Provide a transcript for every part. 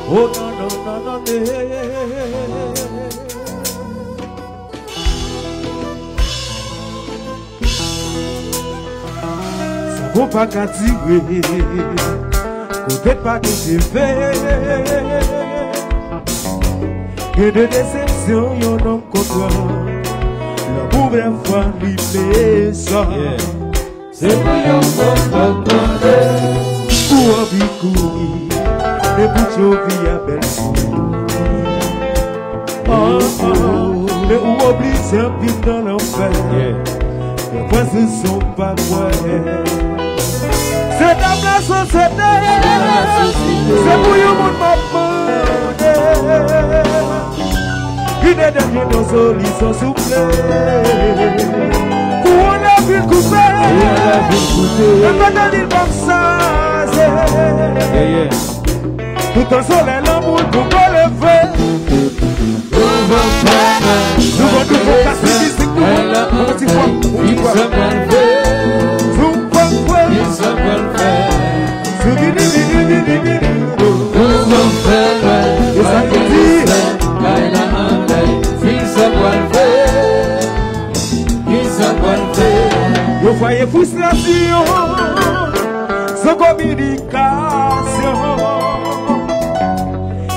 Oh non, non, non, non, ça vaut pas qu'à tirer, côté pas que j'ai fait. Que de déception, y'en a contre. La première fois, il fait ça. C'est pour yon qu'on va pour un bicouille, et pour your vie à belle. Oh, oh, mais où oublie c'est vivre dans l'enfer. Les voix ne sont pas vraies. C'est dans la société. C'est pour yon monde m'a demandé. Une dernière nos solutions soufflées. Où on a vu le coupé. Et maintenant il va ça. Tout un soleil l'amour pour qu'on le fait. Nous allons casser d'ici. Nous allons s'y voir. Vous voyez frustration, sans communication.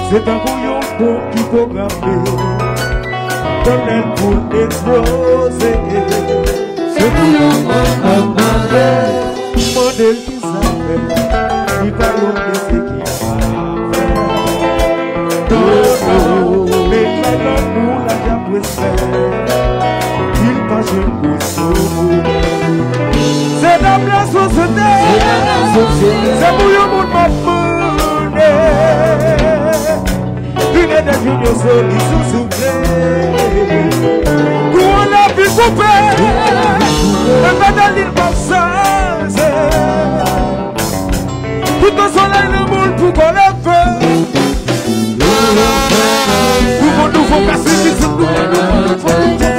C'est un bouillon pour qui faut grimper, dans l'aile pour exploser. C'est pour yon qu'on va Modèle qui s'appelle, qui t'a donné ce qu'il a fait. Mais l'amour l'a déjà préféré. Il passe un coup sur vous. C'est dans la société. C'est pour yon monde m'a demandé. Une des juniors solutions soufflées. Où on a pu couper. Et maintenant il va s'aser. Tout un soleil le monde pour qu'on le fait. Pour nous faut casser vite.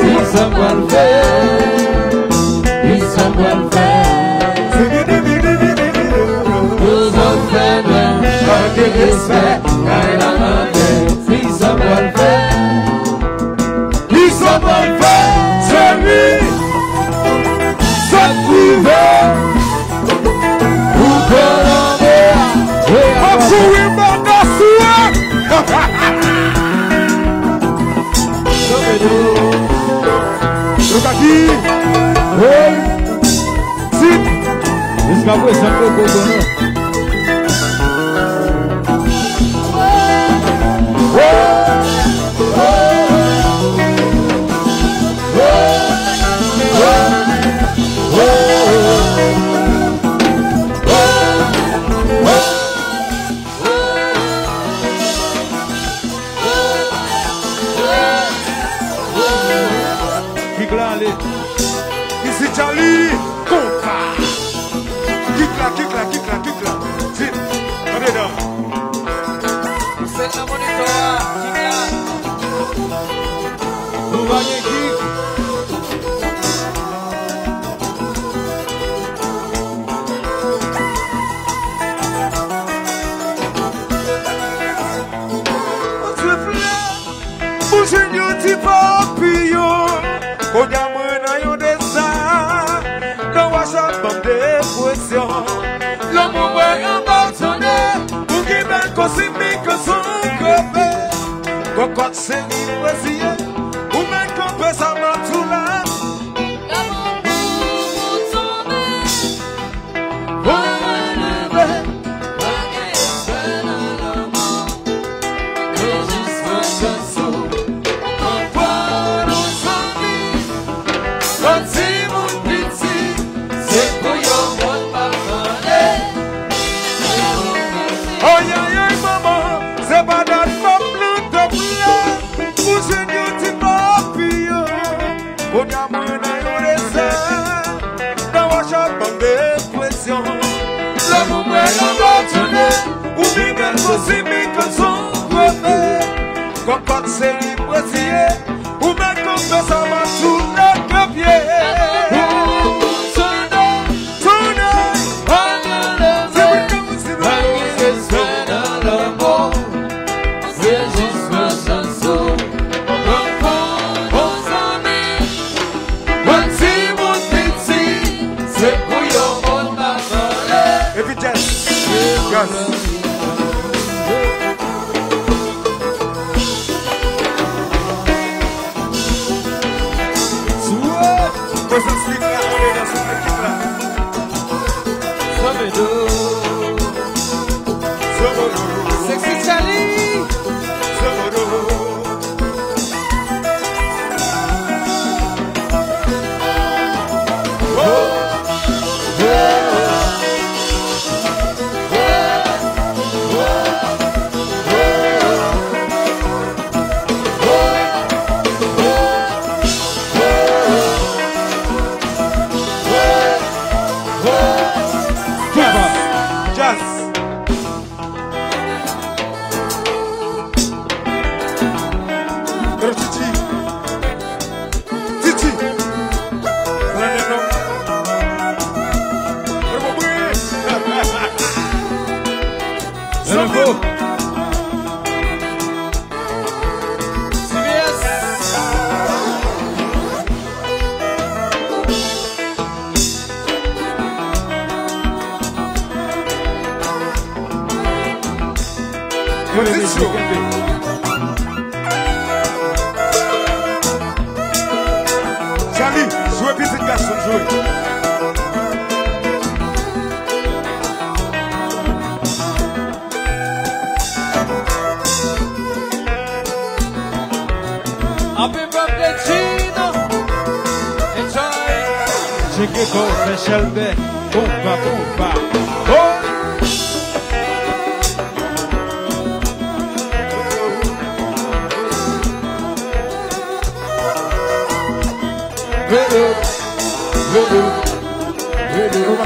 Il savoir le faire. Il savoir le faire. Nous en faisons un des respect. Il savoir le faire. Il savoir le faire. C'est lui. C'est prouvé. Pour Colombia. On sourit mon dossier. Qui? Oui. Si. Jusqu'à présent, c'est pour Colombia. Ici Charlie, compa. Kick là. Si, allez là. C'est la monitora, kick là. Vous voyez kick. Bouche un petit papillon. On a moins dans yon dessin. Dans WhatsApp, bande de pression. L'amour est abandonné. Pour qui mène qu'on s'y mit que son crevé. Cocotte c'est l'impression. Ou même qu'on peut s'en mettre sous la. L'amour pour tomber. Pour lever. Cocotte c'est l'impression. Ou même qu'on peut s'en mettre sous le pied. Tonight, Sexy Charlie. Charlie, jouez petit garçon, jouez. Happy birthday, Gino. Enjoy. Chegue con Shelby. Bumba, bumba. Oh!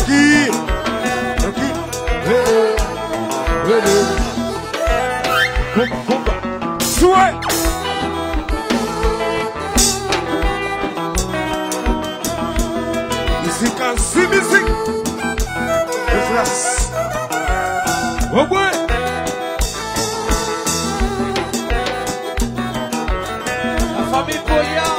Aqui. Jouez. Musique en si musique. Reflex. Oh boy. La famille Boya.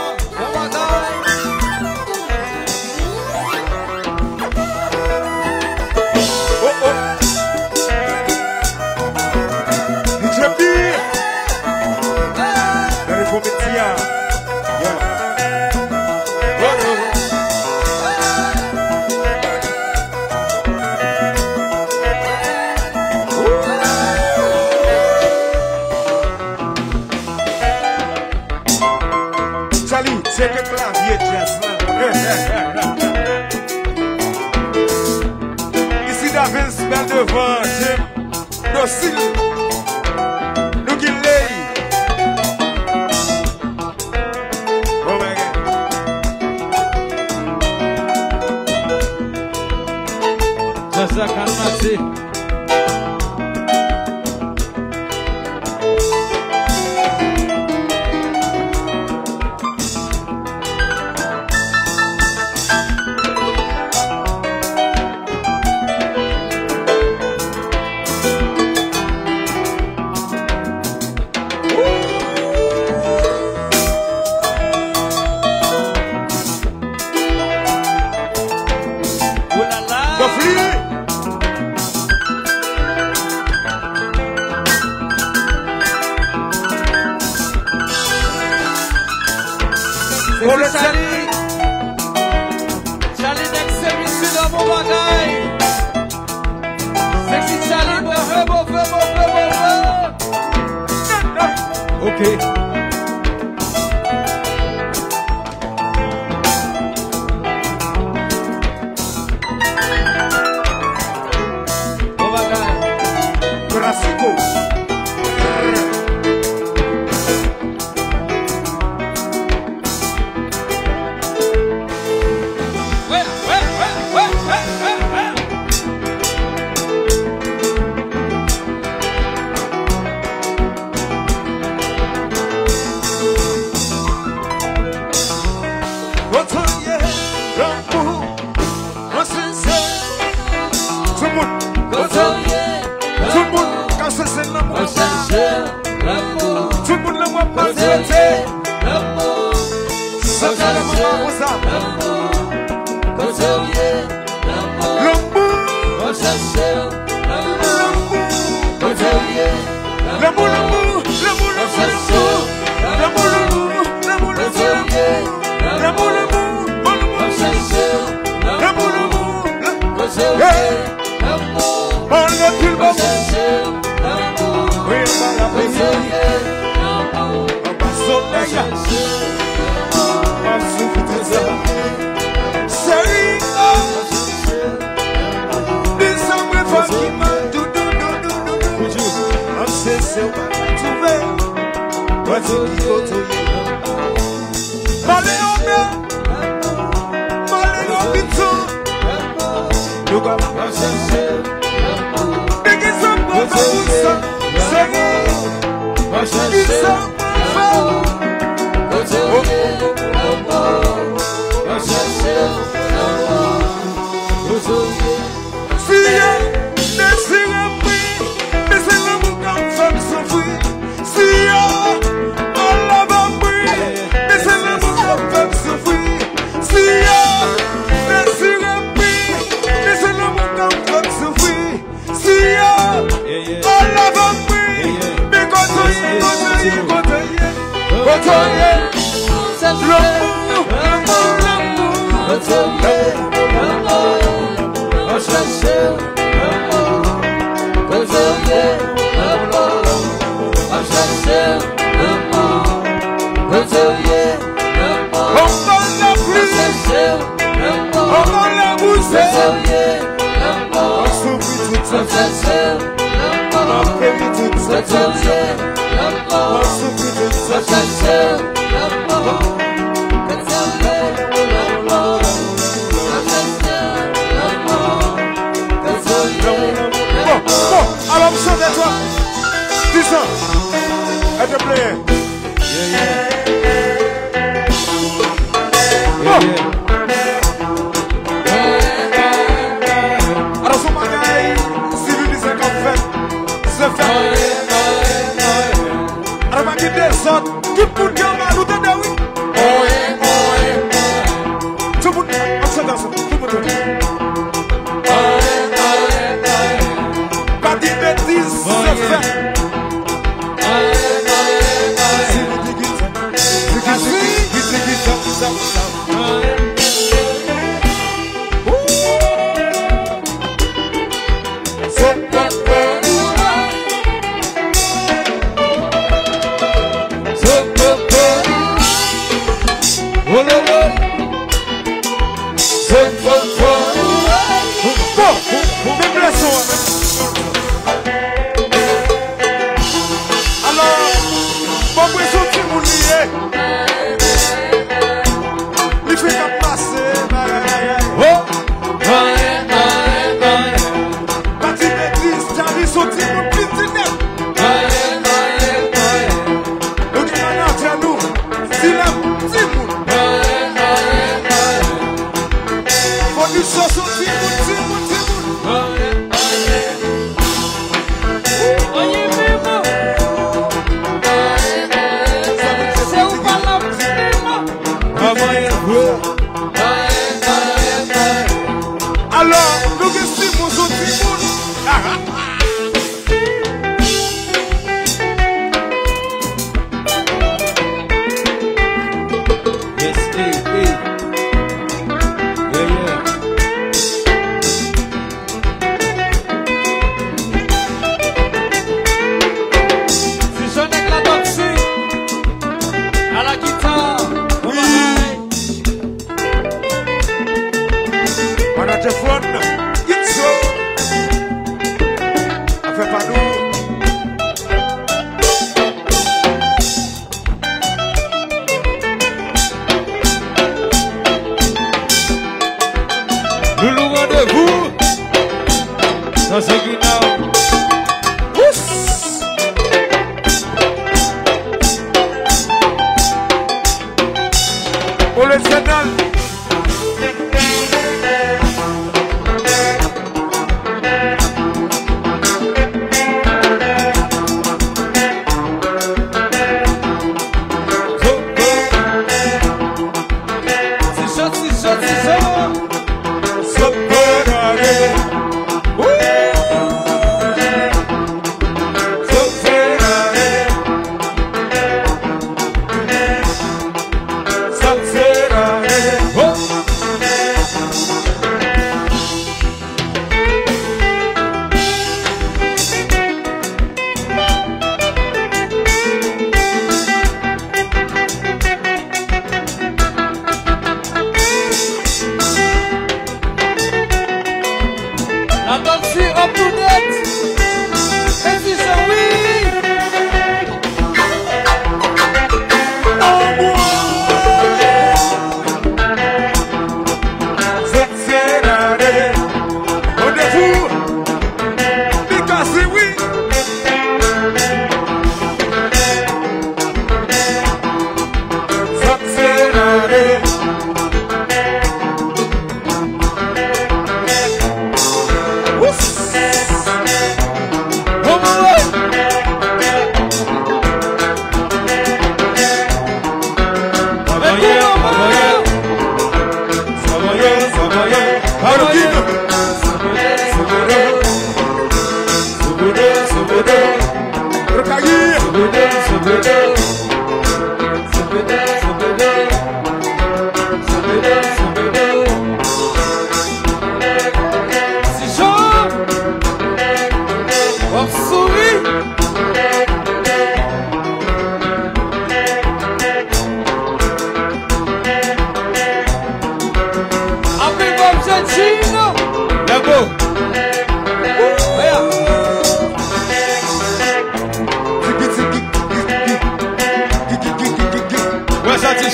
Charlie, c'est que clavier jazz là. Ici Davins, belle devant, Jim, docile, nous qui l'est. Oh my God. Jazza Karmati. Charlie. Charlie next service dans mon bagaille. Sexy Charlie, bon feu. Ok. Bon bagaille. Brassico. Tout le monde le voit pas souhaiter. Ça va le moment où ça. L'amour. seu vai tu vem. Vai tu ye. Male omia. Male obito. Luga masase. Bigi sambo mabusa. Segi. Masase. Alors, chante à toi. Dis ça. Elle te plaît. Alors, son magaï, si lui disait qu'on fait, c'est fait. Alors, ma guide des autres, tout le monde a nous donner, oui. Tout le monde, on se danse, tout le monde. Pas de bêtises, c'est fait.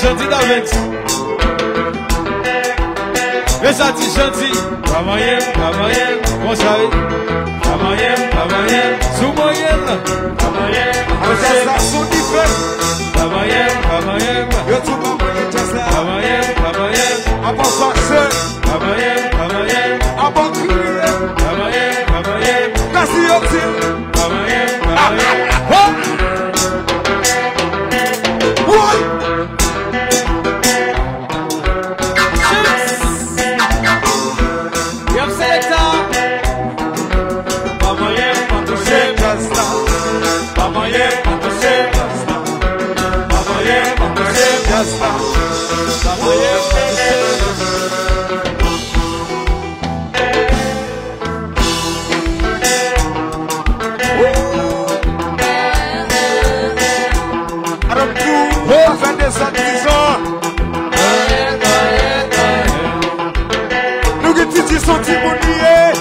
Chanti David. Mais ça dit chanti. Pas moyen, on savait. Pas moyen, sous moyenne. Pas moyen, Ça son différent. pas moyen. Yo tout pas moyen ça. Pas moyen. À part ça, Pas moyen. à part crier. Pas moyen. Kasi yo til. Pas moyen. Ouais. Yop Selecta. Pas moyen, pas touché. Rasta. Pas moyen, pas touché. Pas moyen, pas touché. Rasta. Pas moyen, pas touché. Adam tout. On fait des artisans. Nous qui titi sont timoniers.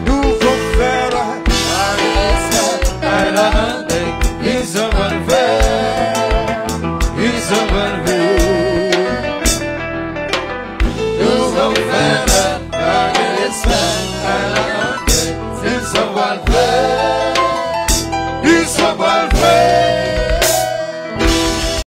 Nous vont faire. Nous vamos ver.